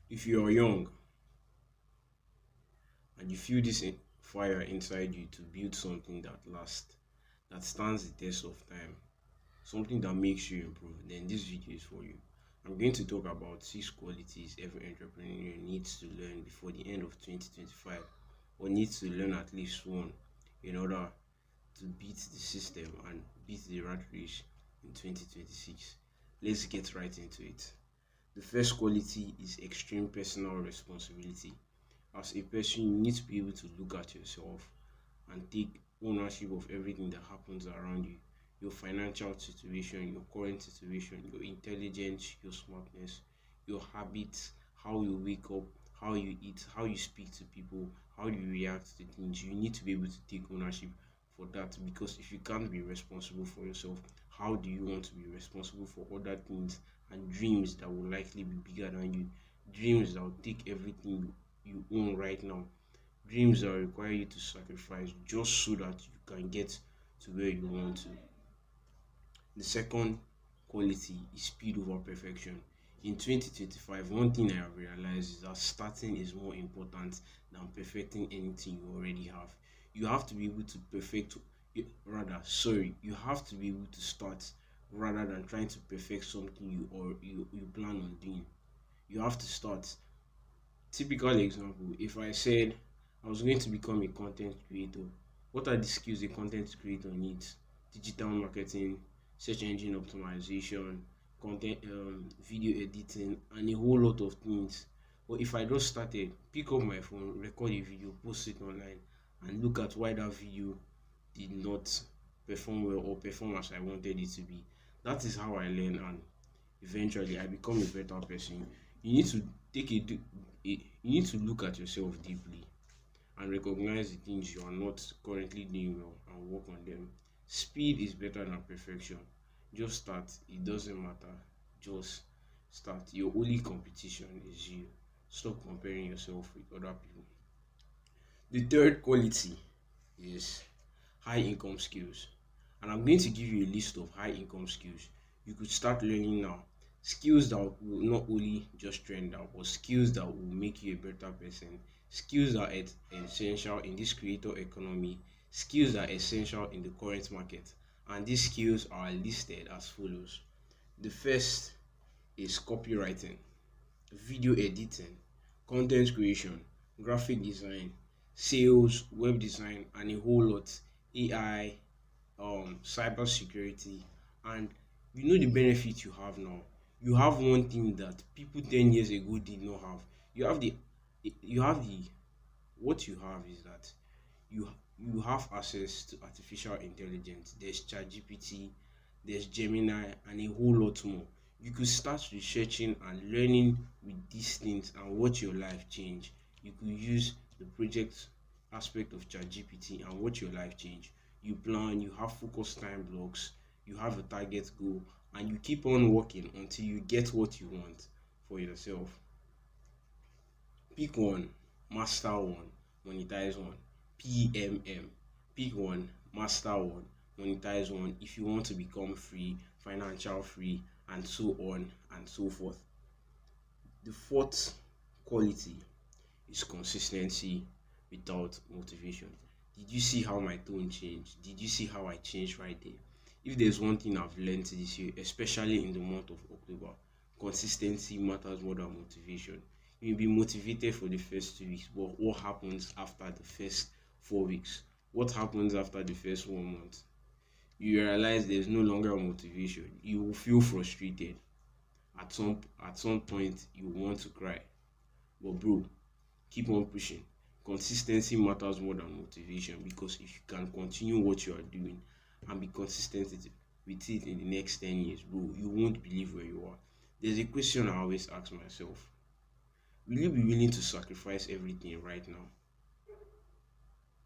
If you are young and you feel this fire inside you to build something that lasts, that stands the test of time, something that makes you improve, then this video is for you. I'm going to talk about 6 qualities every entrepreneur needs to learn before the end of 2025, or needs to learn at least one in order to beat the system and beat the rat race in 2026. Let's get right into it. The first quality is extreme personal responsibility. As a person, you need to be able to look at yourself and take ownership of everything that happens around you. Your financial situation, your current situation, your intelligence, your smartness, your habits, how you wake up, how you eat, how you speak to people, how you react to things. You need to be able to take ownership for that, because if you can't be responsible for yourself, how do you want to be responsible for other things and dreams that will likely be bigger than you? Dreams that will take everything you own right now, dreams that require you to sacrifice just so that you can get to where you want to. The second quality is speed over perfection. In 2025, one thing I have realized is that starting is more important than perfecting anything you already have. You have to be able to perfect, you have to be able to start rather than trying to perfect something you plan on doing. You have to start. Typical example, if I said I was going to become a content creator, what are the skills a content creator needs? Digital marketing, search engine optimization, content, video editing, and a whole lot of things. But if I just started, pick up my phone, record a video, post it online, and look at why that video did not perform well or perform as I wanted it to be, that is how I learn, and eventually I become a better person. You need to you need to look at yourself deeply and recognize the things you are not currently doing well and work on them. Speed is better than perfection. Just start. It doesn't matter. Just start. Your only competition is you. Stop comparing yourself with other people. The third quality is high income skills. And I'm going to give you a list of high income skills you could start learning now. Skills that will not only just trend out, but skills that will make you a better person. Skills that are essential in this creator economy. Skills that are essential in the current market. And these skills are listed as follows. The first is copywriting, video editing, content creation, graphic design, sales, web design, and a whole lot. AI, cyber security, and you know the benefit you have now. You have one thing that people 10 years ago did not have. You have the what you have is that you have access to artificial intelligence. There's ChatGPT, there's Gemini, and a whole lot more. You could start researching and learning with these things and watch your life change. You could use the project aspect of ChatGPT and watch your life change. You plan, you have focus time blocks, you have a target goal, and you keep on working until you get what you want for yourself. Pick one, master one, monetize one. PMM. Pick one, master one, monetize one if you want to become free, financial free, and so on and so forth. The fourth quality is consistency without motivation. Did you see how my tone changed? Did you see how I changed right there? If there's one thing I've learned this year, especially in the month of October, consistency matters more than motivation. You may be motivated for the first 2 weeks, but what happens after the first 4 weeks? What happens after the first 1 month? You realize there's no longer motivation. You will feel frustrated. At some point you want to cry. But bro, keep on pushing. Consistency matters more than motivation, because if you can continue what you are doing and be consistent with it in the next 10 years, bro, you won't believe where you are. There's a question I always ask myself: will you be willing to sacrifice everything right now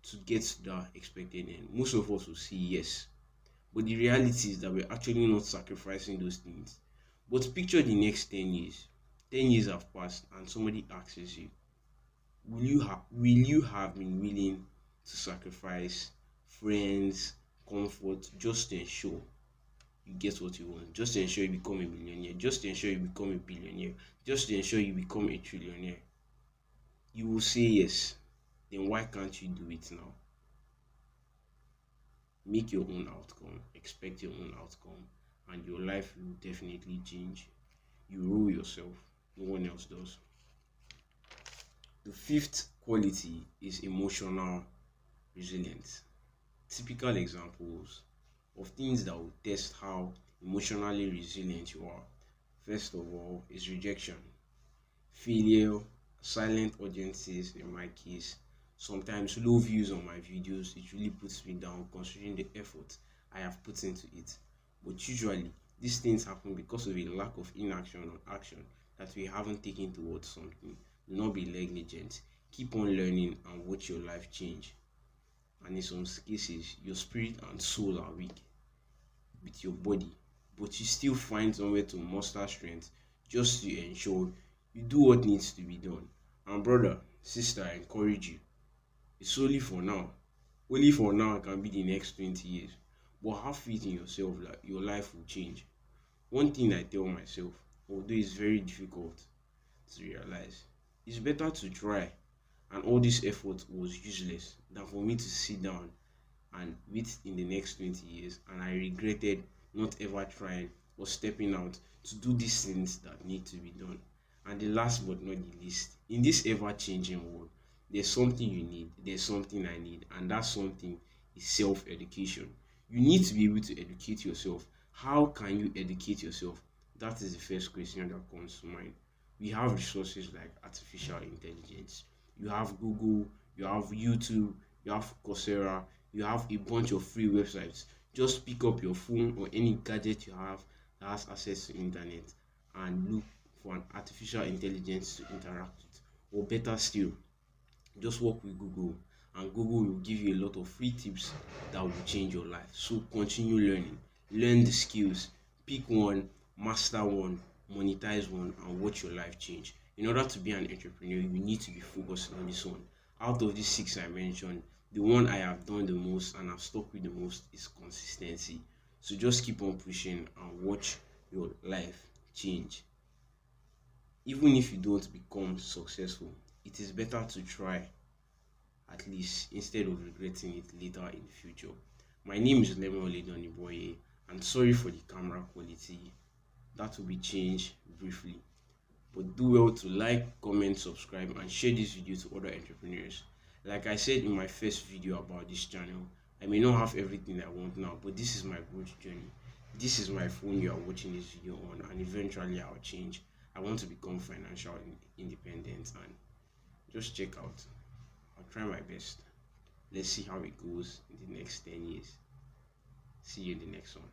to get to that expected end? Most of us will say yes. But the reality is that we're actually not sacrificing those things. But picture the next 10 years. 10 years have passed and somebody asks you, will you have been willing to sacrifice friends, comfort just to ensure you get what you want, just to ensure you become a millionaire, just to ensure you become a billionaire, just to ensure you become a trillionaire, you will say yes. Then why can't you do it now? Make your own outcome, expect your own outcome, and your life will definitely change. You rule yourself, no one else does. The fifth quality is emotional resilience. Typical examples of things that will test how emotionally resilient you are. First of all, is rejection, failure, silent audiences in my case, sometimes low views on my videos. It really puts me down considering the effort I have put into it. But usually, these things happen because of a lack of inaction or action that we haven't taken towards something. Do not be negligent. Keep on learning and watch your life change. And in some cases, your spirit and soul are weak with your body, but you still find somewhere to muster strength just to ensure you do what needs to be done. And brother, sister, I encourage you. It's only for now. Only for now can be the next 20 years. But have faith in yourself that your life will change. One thing I tell myself, although it's very difficult to realize, it's better to try and all this effort was useless than for me to sit down and wait in the next 20 years and I regretted not ever trying or stepping out to do these things that need to be done. And the last but not the least, in this ever changing world, there's something you need, there's something I need, and that something is self education. You need to be able to educate yourself. How can you educate yourself? That is the first question that comes to mind. We have resources like artificial intelligence, you have Google, you have YouTube, you have Coursera, you have a bunch of free websites. Just pick up your phone or any gadget you have that has access to internet and look for an artificial intelligence to interact with. Or better still, just work with Google and Google will give you a lot of free tips that will change your life. So continue learning, learn the skills, pick one, master one, monetize one, and watch your life change. In order to be an entrepreneur, you need to be focused on this one. Out of these six I mentioned, the one I have done the most and I've stuck with the most is consistency. So just keep on pushing and watch your life change. Even if you don't become successful, it is better to try at least instead of regretting it later in the future. My name is Lemon Oledoniboye and sorry for the camera quality. That will be changed briefly. But do well to like, comment, subscribe, and share this video to other entrepreneurs. Like I said in my first video about this channel, I may not have everything I want now, but this is my growth journey. This is my phone you are watching this video on, and eventually I'll change. I want to become financial independent, and just check out. I'll try my best. Let's see how it goes in the next 10 years. See you in the next one.